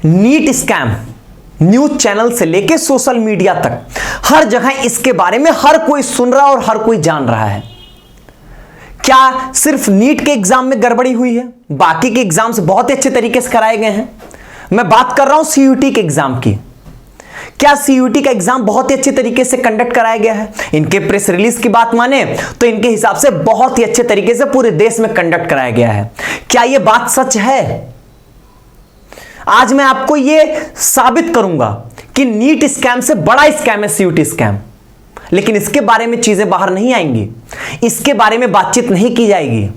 NEET scam news channel से लेके social media तक हर जगह इसके बारे में हर कोई सुन रहा और हर कोई जान रहा है। क्या सिर्फ नीट के एग्जाम में गड़बड़ी हुई है? बाकी के एग्जाम्स बहुत ही अच्छे तरीके से कराए गए हैं। मैं बात कर रहा हूं सीयूटी के एग्जाम की। क्या सीयूटी का एग्जाम बहुत ही अच्छे तरीके से कंडक्ट कराया गया है? इनके प्रेस रिलीज की बात माने तो इनके हिसाब से बहुत ही अच्छे तरीके से पूरे देश में कंडक्ट कराया गया है। क्या यह बात सच है? आज मैं आपको यह साबित करूंगा कि नीट स्कैम से बड़ा स्कैम है सीयूटी स्कैम, लेकिन इसके बारे में चीजें बाहर नहीं आएंगी, इसके बारे में बातचीत नहीं की जाएगी।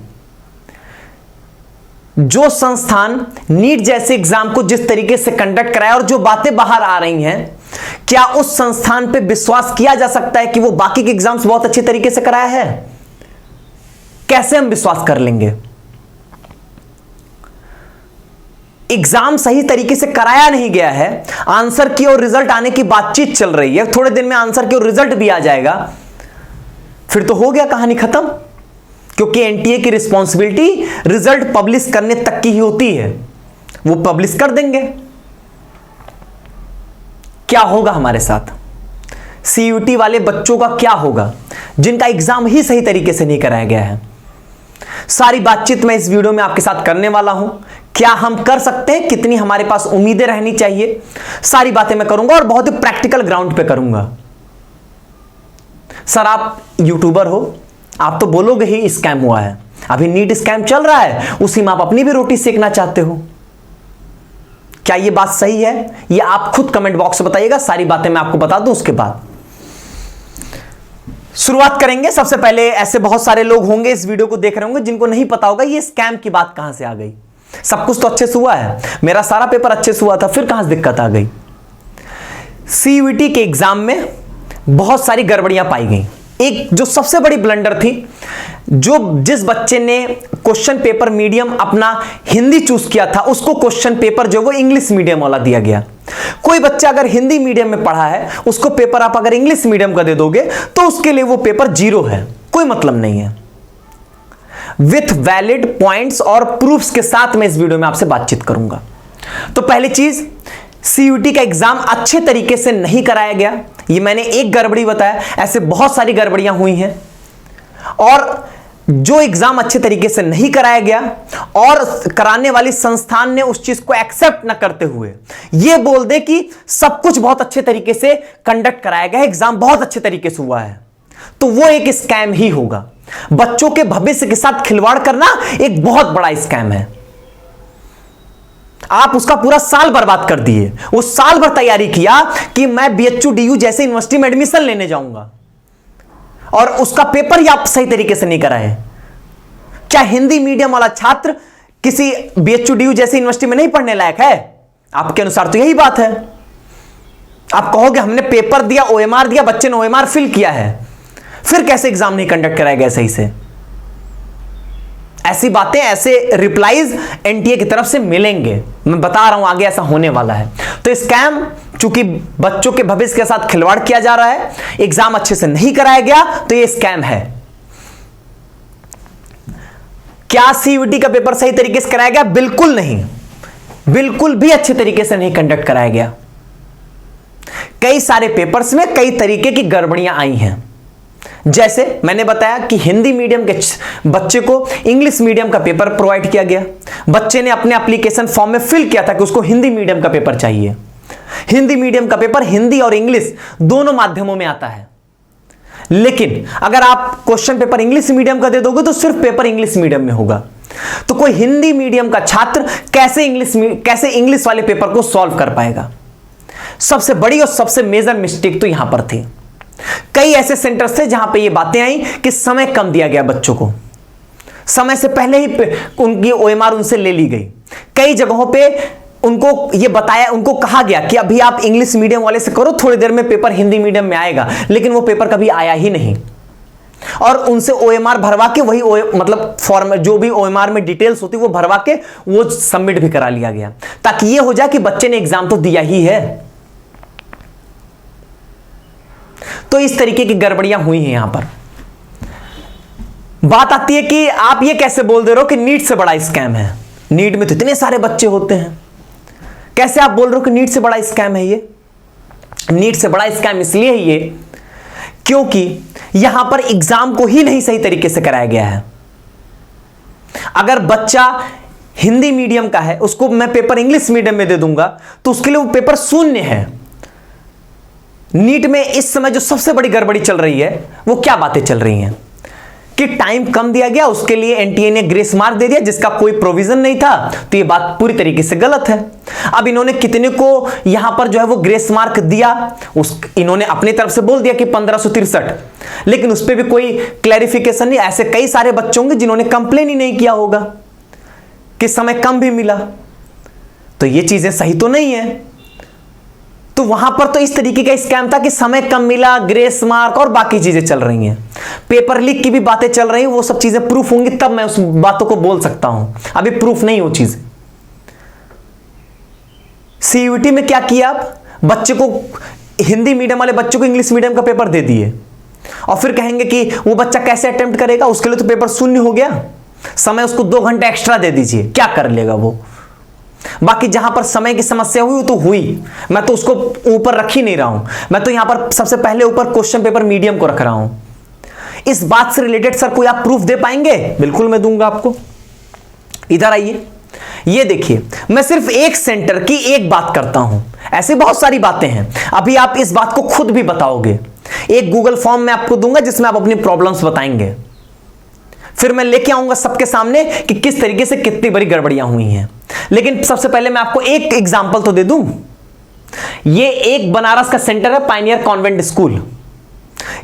जो संस्थान नीट जैसे एग्जाम को जिस तरीके से कंडक्ट कराया और जो बातें बाहर आ रही हैं, क्या उस संस्थान पे विश्वास किया जा सकता है कि वो बाकी के एग्जाम्स बहुत अच्छे तरीके से कराया है? कैसे हम विश्वास कर लेंगे? एग्जाम सही तरीके से कराया नहीं गया है, आंसर की और रिजल्ट आने की बातचीत चल रही है, थोड़े दिन में आंसर की और रिजल्ट भी आ जाएगा, फिर तो हो गया, कहानी खत्म। क्योंकि एनटीए की रिस्पॉन्सिबिलिटी रिजल्ट पब्लिश करने तक की ही होती है, वो पब्लिश कर देंगे। क्या होगा हमारे साथ? सीयूटी वाले बच्चों का क्या होगा जिनका एग्जाम ही सही तरीके से नहीं कराया गया है? सारी बातचीत मैं इस वीडियो में आपके साथ करने वाला हूं। क्या हम कर सकते हैं, कितनी हमारे पास उम्मीदें रहनी चाहिए, सारी बातें मैं करूंगा और बहुत ही प्रैक्टिकल ग्राउंड पे करूंगा। सर आप यूट्यूबर हो, आप तो बोलोगे ही स्कैम हुआ है, अभी नीट स्कैम चल रहा है, उसी में आप अपनी भी रोटी सेकना चाहते हो। क्या यह बात सही है? ये आप खुद कमेंट बॉक्स में बताइएगा, सारी बातें मैं आपको बता दूं। उसके बाद शुरुआत करेंगे। सबसे पहले ऐसे बहुत सारे लोग होंगे इस वीडियो को देख रहे होंगे जिनको नहीं पता होगा ये स्कैम की बात कहां से आ गई। सब कुछ तो अच्छे से हुआ है, मेरा सारा पेपर अच्छे से हुआ था, फिर कहां से दिक्कत आ गई? सीयूटी के एग्जाम में बहुत सारी गड़बड़ियां पाई गई। एक जो सबसे बड़ी ब्लंडर थी, जिस बच्चे ने क्वेश्चन पेपर मीडियम अपना हिंदी चूज किया था, उसको क्वेश्चन पेपर जो वो इंग्लिश मीडियम वाला दिया गया। कोई बच्चा अगर हिंदी मीडियम में पढ़ा है, उसको पेपर आप अगर इंग्लिश मीडियम का दे दोगे तो उसके लिए वो पेपर 0 है, कोई मतलब नहीं है। विथ वैलिड पॉइंट्स और प्रूफ्स के साथ मैं इस वीडियो में आपसे बातचीत करूंगा। तो पहली चीज, सीयूटी का एग्जाम अच्छे तरीके से नहीं कराया गया। ये मैंने एक गड़बड़ी बताया, ऐसे बहुत सारी गड़बड़ियां हुई हैं। और जो एग्जाम अच्छे तरीके से नहीं कराया गया और कराने वाली संस्थान ने उस चीज को एक्सेप्ट न करते हुए यह बोल दे कि सब कुछ बहुत अच्छे तरीके से कंडक्ट कराया गया है, एग्जाम बहुत अच्छे तरीके से हुआ है, तो वो एक स्कैम ही होगा। बच्चों के भविष्य के साथ खिलवाड़ करना एक बहुत बड़ा स्कैम है। आप उसका पूरा साल बर्बाद कर दिए। वो साल भर तैयारी किया कि मैं बीएचयू डीयू जैसे यूनिवर्सिटी में एडमिशन लेने जाऊंगा, और उसका पेपर ही आप सही तरीके से नहीं कराए। क्या हिंदी मीडियम वाला छात्र किसी बीएचयू डीयू जैसे यूनिवर्सिटी में नहीं पढ़ने लायक है? आपके अनुसार तो यही बात है। आप कहोगे हमने पेपर दिया, ओएमआर दिया, बच्चे ने ओएमआर फिल किया है, फिर कैसे एग्जाम नहीं कंडक्ट कराया गया सही से? ऐसी बातें, ऐसे रिप्लाईज एनटीए की तरफ से मिलेंगे। मैं बता रहा हूं आगे ऐसा होने वाला है। तो स्कैम, चूंकि बच्चों के भविष्य के साथ खिलवाड़ किया जा रहा है, एग्जाम अच्छे से नहीं कराया गया, तो यह स्कैम है। क्या सीयूटी का पेपर सही तरीके से कराया गया? बिल्कुल नहीं, बिल्कुल भी अच्छे तरीके से नहीं कंडक्ट कराया गया। कई सारे पेपर्स में कई तरीके की गड़बड़ियां आई हैं। जैसे मैंने बताया कि हिंदी मीडियम के बच्चे को इंग्लिश मीडियम का पेपर प्रोवाइड किया गया। बच्चे ने अपने एप्लीकेशन फॉर्म में फिल किया था कि उसको हिंदी मीडियम का पेपर चाहिए। हिंदी मीडियम का पेपर हिंदी और इंग्लिश दोनों माध्यमों में आता है, लेकिन अगर आप क्वेश्चन पेपर इंग्लिश मीडियम का दे दोगे तो सिर्फ पेपर इंग्लिश मीडियम में होगा। तो कोई हिंदी मीडियम का छात्र कैसे इंग्लिश वाले पेपर को सॉल्व कर पाएगा? सबसे बड़ी और सबसे मेजर मिस्टेक तो यहां पर थी। कई ऐसे सेंटर्स थे जहां पे ये बातें आई कि समय कम दिया गया बच्चों को, समय से पहले ही उनकी ओएमआर उनसे ले ली गई। कई जगहों पे उनको ये बताया, उनको कहा गया कि अभी आप इंग्लिश मीडियम वाले से करो, थोड़ी देर में पेपर हिंदी मीडियम में आएगा, लेकिन वो पेपर कभी आया ही नहीं। और उनसे ओएमआर भरवा के वही मतलब फॉर्म जो भी ओएमआर में डिटेल्स होती वो भरवा के वो सबमिट भी करा लिया गया, ताकि ये हो जाए कि बच्चे ने एग्जाम तो दिया ही है। तो इस तरीके की गड़बड़ियां हुई हैं यहां पर। बात आती है कि आप ये कैसे बोल दे रहे हो कि नीट से बड़ा स्कैम है? नीट में तो इतने सारे बच्चे होते हैं, कैसे आप बोल रहे हो कि नीट से बड़ा स्कैम है ये? नीट से बड़ा स्कैम इसलिए है ये क्योंकि यहां पर एग्जाम को ही नहीं सही तरीके से कराया गया है। अगर बच्चा हिंदी मीडियम का है, उसको मैं पेपर इंग्लिश मीडियम में दे दूंगा तो उसके लिए वो पेपर शून्य है। नीट में इस समय जो सबसे बड़ी गड़बड़ी चल रही है वो क्या बातें चल रही हैं कि टाइम कम दिया गया, उसके लिए एनटीए ने ग्रेस मार्क दे दिया जिसका कोई प्रोविजन नहीं था। तो ये बात पूरी तरीके से गलत है। अब इन्होंने कितने को यहां पर जो है वो ग्रेस मार्क दिया, इन्होंने अपनी तरफ से बोल दिया कि 1563, लेकिन उस पर भी कोई क्लैरिफिकेशन नहीं। ऐसे कई सारे बच्चे होंगे जिन्होंने कंप्लेन ही नहीं किया होगा कि समय कम भी मिला। तो ये चीजें सही तो नहीं है। तो वहां पर तो इस तरीके का स्कैम था कि समय कम मिला, ग्रेस मार्क और बाकी चीजें चल रही हैं। पेपर लीक की भी बातें चल रही हैं, वो सब चीजें प्रूफ होंगी तब मैं उस बातों को बोल सकता हूं। अभी प्रूफ नहीं हो चीज। सीयूईटी में क्या किया, आप बच्चे को, हिंदी मीडियम वाले बच्चों को इंग्लिश मीडियम का पेपर दे दिए और फिर कहेंगे कि वो बच्चा कैसे अटेम्प्ट करेगा? उसके लिए तो पेपर शून्य हो गया। समय उसको 2 घंटे एक्स्ट्रा दे दीजिए, क्या कर लेगा वो? बाकी जहां पर समय की समस्या हुई तो हुई, मैं तो उसको ऊपर रख ही नहीं रहा हूं। मैं तो यहां पर सबसे पहले ऊपर क्वेश्चन पेपर मीडियम को रख रहा हूं। इस बात से रिलेटेड सर कोई आप प्रूफ दे पाएंगे? बिल्कुल मैं दूंगा आपको। इधर आइए, ये देखिए, मैं सिर्फ एक सेंटर की एक बात करता हूं, ऐसे बहुत सारी बातें हैं। अभी आप इस बात को खुद भी बताओगे। एक गूगल फॉर्म मैं आपको दूंगा जिसमें आप अपनी प्रॉब्लम्स बताएंगे, फिर मैं लेके आऊंगा सबके सामने कि किस तरीके से कितनी बड़ी गड़बड़ियां हुई हैं। लेकिन सबसे पहले मैं आपको एक एग्जांपल तो दे दूं। ये एक बनारस का सेंटर है, पायनियर कॉन्वेंट स्कूल।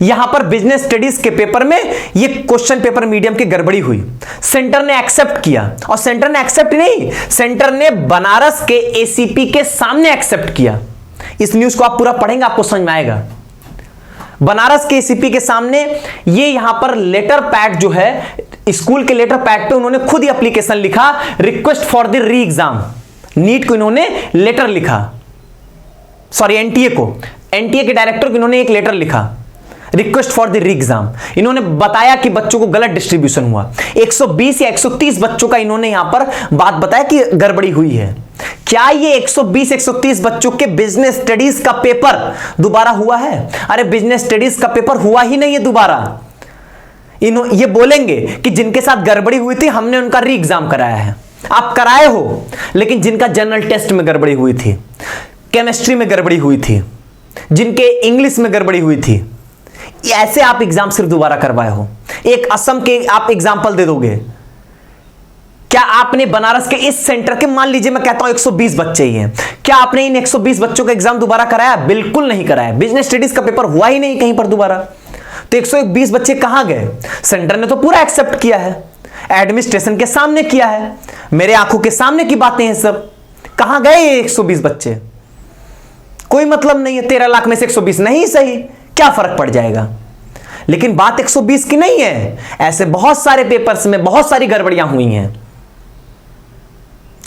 यहां पर बिजनेस स्टडीज के पेपर में ये क्वेश्चन पेपर मीडियम की गड़बड़ी हुई। सेंटर ने एक्सेप्ट किया, और सेंटर ने एक्सेप्ट नहीं, सेंटर ने बनारस के एसीपी के सामने एक्सेप्ट किया। इस न्यूज को आप पूरा पढ़ेंगे, आपको समझ में आएगा। बनारस के एसीपी के सामने ये यहां पर लेटर पैड जो है, स्कूल के लेटर पैड पे उन्होंने खुद ही एप्लीकेशन लिखा, request for the re exam. NEET को इन्होंने लेटर लिखा, सॉरी एनटीए को, एनटीए के डायरेक्टर को इन्होंने एक लेटर लिखा, request for the re exam. इन्होंने बताया कि बच्चों को गलत डिस्ट्रीब्यूशन हुआ। 120 या 130 बच्चों का इन्होंने यहां पर बात बताया कि गड़बड़ी हुई है। क्या ये 120-130 बच्चों के बिजनेस स्टडीज का पेपर दोबारा हुआ है? अरे बिजनेस स्टडीज का पेपर हुआ ही नहीं है दोबारा। ये बोलेंगे कि जिनके साथ गड़बड़ी हुई थी हमने उनका री एग्जाम कराया है। आप कराए हो, लेकिन जिनका जनरल टेस्ट में गड़बड़ी हुई थी, केमिस्ट्री में गड़बड़ी हुई थी, जिनके इंग्लिश में गड़बड़ी हुई थी, ऐसे आप एग्जाम सिर्फ दोबारा करवाए हो। एक असम के आप एग्जाम्पल दे दोगे? क्या आपने बनारस के इस सेंटर के, मान लीजिए मैं कहता हूं 120 बच्चे ही हैं, क्या आपने इन 120 बच्चों का एग्जाम दोबारा कराया? बिल्कुल नहीं कराया। बिजनेस स्टडीज का पेपर हुआ ही नहीं कहीं पर दोबारा। तो 120 बच्चे कहां गए? सेंटर ने तो पूरा एक्सेप्ट किया है, एडमिनिस्ट्रेशन के सामने किया है, मेरे आंखों के सामने की बातें हैं सब। कहां गए ये 120 बच्चे? कोई मतलब नहीं है। 13 लाख में से 120 नहीं सही, क्या फर्क पड़ जाएगा? लेकिन बात 120 की नहीं है। ऐसे बहुत सारे पेपर्स में बहुत सारी गड़बड़ियां हुई हैं,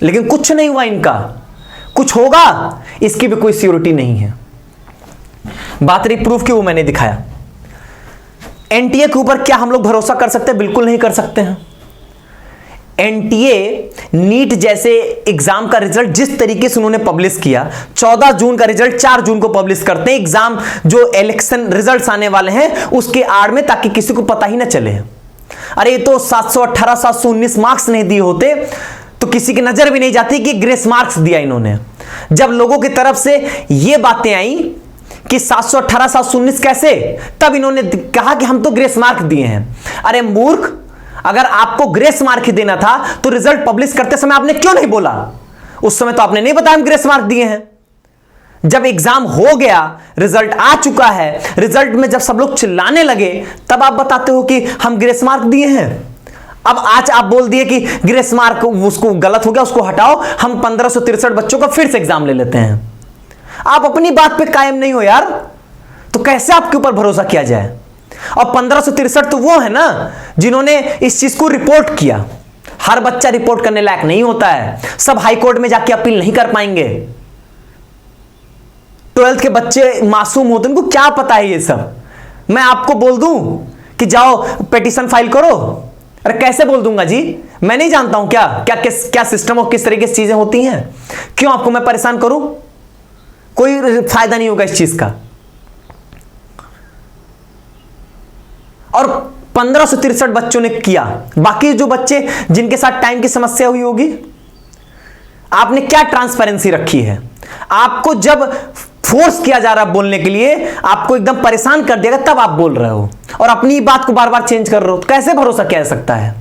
लेकिन कुछ नहीं हुआ इनका। कुछ होगा इसकी भी कोई सियोरिटी नहीं है। बात रही प्रूफ की, वो मैंने दिखाया। एनटीए के ऊपर क्या हम लोग भरोसा कर सकते हैं? बिल्कुल नहीं कर सकते हैं। एनटीए नीट जैसे एग्जाम का रिजल्ट जिस तरीके से उन्होंने पब्लिश किया, 14 जून का रिजल्ट 4 जून को पब्लिश करते हैं, एग्जाम जो इलेक्शन रिजल्ट्स आने वाले हैं उसके आड़ में, ताकि किसी को पता ही ना चले। अरे ये तो 718 719 मार्क्स नहीं दिए होते तो किसी की नजर भी नहीं जाती कि ग्रेस मार्क्स दिया इन्होंने। जब लोगों की तरफ से ये बातें आई कि 718 719 कैसे, तब इन्होंने कहा कि हम तो ग्रेस मार्क दिए हैं। अरे मूर्ख, अगर आपको ग्रेस मार्क ही देना था तो रिजल्ट पब्लिश करते समय आपने क्यों नहीं बोला? उस समय तो आपने नहीं बताया हम ग्रेस मार्क दिए हैं। जब एग्जाम हो गया, रिजल्ट आ चुका है, रिजल्ट में जब सब लोग चिल्लाने लगे, तब आप बताते हो कि हम ग्रेस मार्क दिए हैं। अब आज आप बोल दिए कि ग्रेस मार्क उसको गलत हो गया, उसको हटाओ, हम 1563 बच्चों का फिर से एग्जाम ले लेते हैं। आप अपनी बात पे कायम नहीं हो यार, तो कैसे आपके ऊपर भरोसा किया जाए? और 1563 तो वो है ना जिन्होंने इस चीज को रिपोर्ट किया। हर बच्चा रिपोर्ट करने लायक नहीं होता है, सब हाई कोर्ट में जाके अपील नहीं कर पाएंगे। 12th के बच्चे मासूम होते, उनको क्या पता है ये सब? मैं आपको बोल दूं कि जाओ पिटीशन फाइल करो? अरे कैसे बोल दूंगा जी? मैं नहीं जानता हूं क्या क्या क्या सिस्टम और किस तरीके से चीजें होती हैं? क्यों आपको मैं परेशान करूं? कोई फायदा नहीं होगा इस चीज का। और 1563 बच्चों ने किया, बाकी जो बच्चे जिनके साथ टाइम की समस्या हुई होगी, आपने क्या ट्रांसपेरेंसी रखी है? आपको जब फोर्स किया जा रहा है बोलने के लिए, आपको एकदम परेशान कर दिया तब आप बोल रहे हो और अपनी बात को बार बार चेंज कर रहे हो। कैसे भरोसा किया जा सकता है?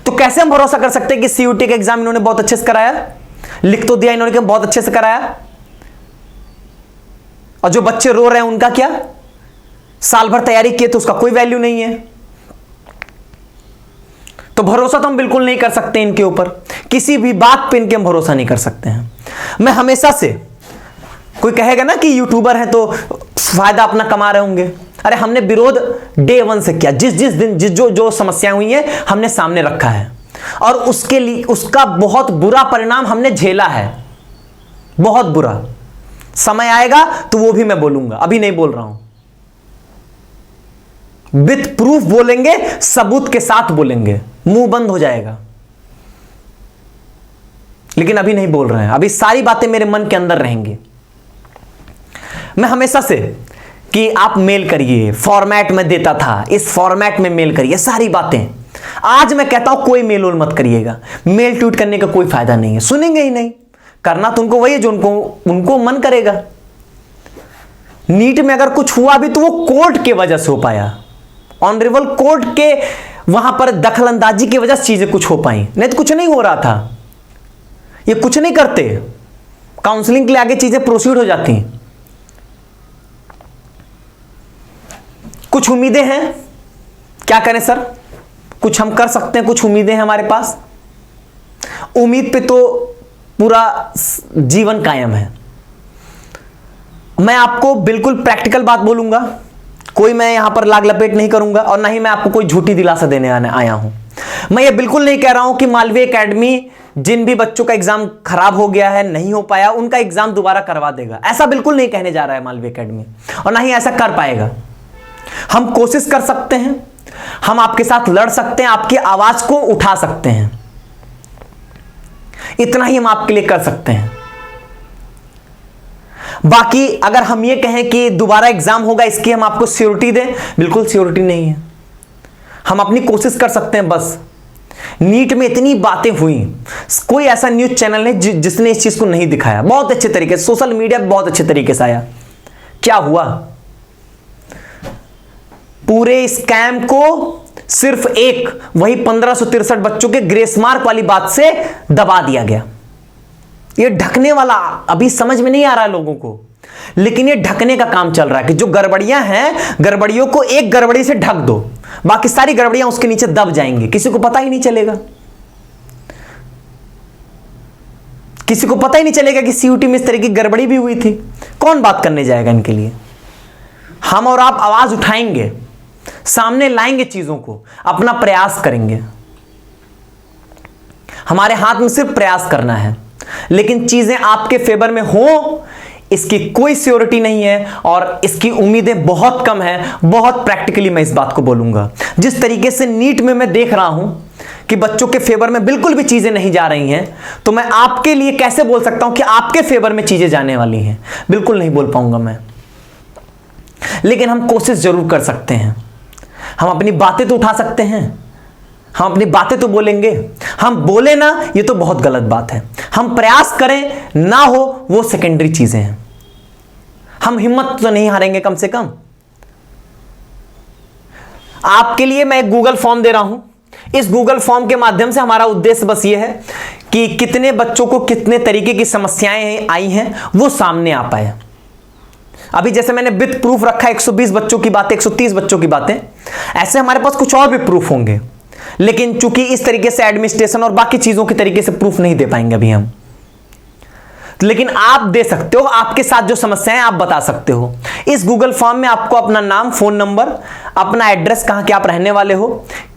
तो कैसे हम भरोसा कर सकते हैं कि सीयूटी का एग्जाम इन्होंने बहुत अच्छे से कराया, लिख तो दिया इन्होंने कि बहुत अच्छे से कराया, और जो बच्चे रो रहे हैं उनका क्या? साल भर तैयारी किए तो उसका कोई वैल्यू नहीं है। तो भरोसा तो हम बिल्कुल नहीं कर सकते इनके ऊपर, किसी भी बात पे इनके हम भरोसा नहीं कर सकते हैं। मैं हमेशा से, कोई कहेगा ना कि यूट्यूबर है तो फायदा अपना कमा रहे होंगे, अरे हमने विरोध डे 1 से किया। जिस दिन जो समस्याएं हुई हैं हमने सामने रखा है, और उसके लिए उसका बहुत बुरा परिणाम हमने झेला है, बहुत बुरा। समय आएगा तो वो भी मैं बोलूंगा, अभी नहीं बोल रहा हूं। विथ प्रूफ बोलेंगे, सबूत के साथ बोलेंगे, मुंह बंद हो जाएगा, लेकिन अभी नहीं बोल रहे हैं। अभी सारी बातें मेरे मन के अंदर रहेंगी। मैं हमेशा से कि आप मेल करिए, फॉर्मेट में देता था, इस फॉर्मेट में मेल करिए, सारी बातें। आज मैं कहता हूं कोई मेल मत करिएगा, मेल ट्वीट करने का कोई फायदा नहीं है, सुनेंगे ही नहीं। करना तो उनको वही है जो उनको मन करेगा। नीट में अगर कुछ हुआ भी तो वो कोर्ट के वजह से हो पाया, ऑनरेबल कोर्ट के वहां पर दखलंदाजी की वजह से चीजें कुछ हो पाई, नहीं तो कुछ नहीं हो रहा था। ये कुछ नहीं करते, काउंसलिंग के लिए आगे चीजें प्रोसीड हो जाती। कुछ उम्मीदें हैं, क्या करें सर? कुछ हम कर सकते हैं, कुछ उम्मीदें हैं हमारे पास। उम्मीद पे तो पूरा जीवन कायम है। मैं आपको बिल्कुल प्रैक्टिकल बात बोलूंगा, कोई मैं यहां पर लाग लपेट नहीं करूंगा, और ना ही मैं आपको कोई झूठी दिलासा देने आया हूं। मैं ये बिल्कुल नहीं कह रहा हूं कि मालवीय एकेडमी जिन भी बच्चों का एग्जाम खराब हो गया है, नहीं हो पाया, उनका एग्जाम दोबारा करवा देगा। ऐसा बिल्कुल नहीं कहने जा रहा है मालवीय एकेडमी, और ना ही ऐसा कर पाएगा। हम कोशिश कर सकते हैं, हम आपके साथ लड़ सकते हैं, आपकी आवाज को उठा सकते हैं, इतना ही हम आपके लिए कर सकते हैं। बाकी अगर हम ये कहें कि दोबारा एग्जाम होगा इसकी हम आपको श्योरिटी दें, बिल्कुल श्योरिटी नहीं है। हम अपनी कोशिश कर सकते हैं बस। नीट में इतनी बातें हुई, कोई ऐसा न्यूज चैनल नहीं जिसने इस चीज को नहीं दिखाया। बहुत अच्छे तरीके से सोशल मीडिया बहुत अच्छे तरीके से आया। क्या हुआ? पूरे स्कैम को सिर्फ एक वही 1563 बच्चों के ग्रेस मार्क वाली बात से दबा दिया गया। ये ढकने वाला अभी समझ में नहीं आ रहा है लोगों को, लेकिन ये ढकने का काम चल रहा है कि जो गड़बड़ियां हैं, गड़बड़ियों को एक गड़बड़ी से ढक दो, बाकी सारी गड़बड़ियां उसके नीचे दब जाएंगी, किसी को पता ही नहीं चलेगा। किसी को पता ही नहीं चलेगा कि सीयूटी में इस तरह की गड़बड़ी भी हुई थी। कौन बात करने जाएगा इनके लिए? हम और आप आवाज उठाएंगे, सामने लाएंगे चीजों को, अपना प्रयास करेंगे। हमारे हाथ में सिर्फ प्रयास करना है, लेकिन चीजें आपके फेवर में हो इसकी कोई श्योरिटी नहीं है, और इसकी उम्मीदें बहुत कम है। बहुत प्रैक्टिकली मैं इस बात को बोलूंगा। जिस तरीके से नीट में मैं देख रहा हूं कि बच्चों के फेवर में बिल्कुल भी चीजें नहीं जा रही हैं, तो मैं आपके लिए कैसे बोल सकता हूं कि आपके फेवर में चीजें जाने वाली हैं? बिल्कुल नहीं बोल पाऊंगा मैं, लेकिन हम कोशिश जरूर कर सकते हैं। हम अपनी बातें तो उठा सकते हैं, हम अपनी बातें तो बोलेंगे। हम बोले ना, ये तो बहुत गलत बात है। हम प्रयास करें ना हो, वो सेकेंडरी चीजें हैं। हम हिम्मत तो नहीं हारेंगे कम से कम। आपके लिए मैं एक गूगल फॉर्म दे रहा हूं। इस गूगल फॉर्म के माध्यम से हमारा उद्देश्य बस ये है कि कितने बच्चों को कितने तरीके की समस्याएं आई हैं वो सामने आ पाए। अभी जैसे मैंने विद प्रूफ रखा 120 बच्चों की बातें, 130 बच्चों की बातें, ऐसे हमारे पास कुछ और भी प्रूफ होंगे, लेकिन चूंकि इस तरीके से एडमिनिस्ट्रेशन और बाकी चीजों के तरीके से प्रूफ नहीं दे पाएंगे अभी हम। लेकिन आप दे सकते हो, आपके साथ जो समस्याएं आप बता सकते हो। इस गूगल फॉर्म में आपको अपना नाम, फोन नंबर, अपना एड्रेस, कहां के आप रहने वाले हो,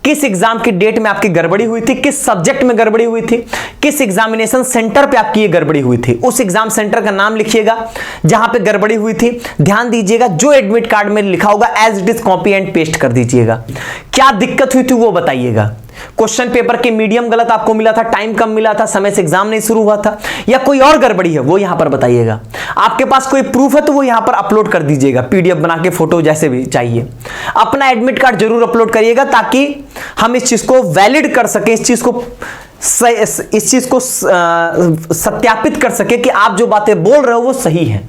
किस एग्जाम की डेट में आपकी गड़बड़ी हुई थी, किस सब्जेक्ट में गड़बड़ी हुई थी, किस एग्जामिनेशन सेंटर पे आपकी ये गड़बड़ी हुई थी, उस एग्जाम सेंटर का नाम लिखिएगा जहां पे गड़बड़ी हुई थी। ध्यान दीजिएगा, जो एडमिट कार्ड में लिखा होगा as it is copy and paste कर दीजिएगा। क्या दिक्कत हुई थी वो बताइएगा। क्वेश्चन पेपर के मीडियम गलत आपको मिला था, टाइम कम मिला था, समय से एग्जाम नहीं शुरू हुआ था, या कोई और गड़बड़ी है वो यहां पर बताइएगा। आपके पास कोई प्रूफ है तो वो यहां पर अपलोड कर दीजिएगा, पीडीएफ बना के, फोटो जैसे भी चाहिए। अपना एडमिट कार्ड जरूर अपलोड करिएगा ताकि हम इस चीज को वैलिड कर सकें, इस चीज को सत्यापित कर सके कि आप जो बातें बोल रहे हो वो सही है।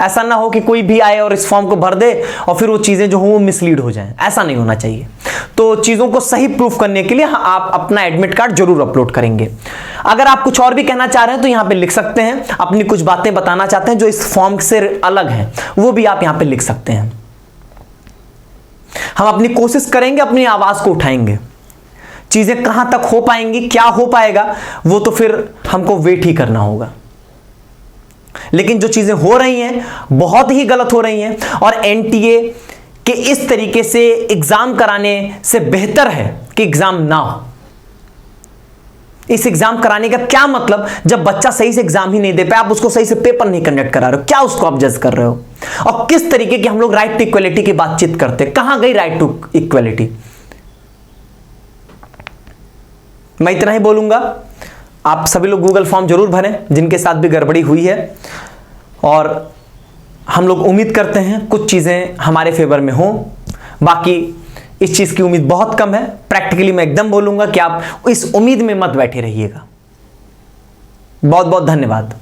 ऐसा ना हो कि कोई भी आए और इस फॉर्म को भर दे और फिर वो चीजें जो हो वो मिसलीड हो जाएं, ऐसा नहीं होना चाहिए। तो चीजों को सही प्रूफ करने के लिए आप अपना एडमिट कार्ड जरूर अपलोड करेंगे। अगर आप कुछ और भी कहना चाह रहे हैं तो यहां पे लिख सकते हैं, अपनी कुछ बातें बताना चाहते हैं जो इस फॉर्म से अलग हैं, वो भी आप यहां पे लिख सकते हैं। हम अपनी कोशिश करेंगे, अपनी आवाज को उठाएंगे। चीजें कहां तक हो पाएंगी, क्या हो पाएगा, वो तो फिर हमको वेट ही करना होगा। लेकिन जो चीजें हो रही हैं बहुत ही गलत हो रही हैं, और एनटीए के इस तरीके से एग्जाम कराने से बेहतर है कि एग्जाम ना हो। इस एग्जाम कराने का क्या मतलब, जब बच्चा सही से एग्जाम ही नहीं दे पाए, आप उसको सही से पेपर नहीं कंडक्ट करा रहे हो, क्या उसको आप जज कर रहे हो? और किस तरीके की हम लोग राइट टू इक्वलिटी की बातचीत करते, कहां गई राइट टू इक्वलिटी? मैं इतना ही बोलूंगा, आप सभी लोग गूगल फॉर्म जरूर भरें जिनके साथ भी गड़बड़ी हुई है, और हम लोग उम्मीद करते हैं कुछ चीज़ें हमारे फेवर में हों। बाकी इस चीज़ की उम्मीद बहुत कम है। प्रैक्टिकली मैं एकदम बोलूंगा कि आप इस उम्मीद में मत बैठे रहिएगा। बहुत बहुत धन्यवाद।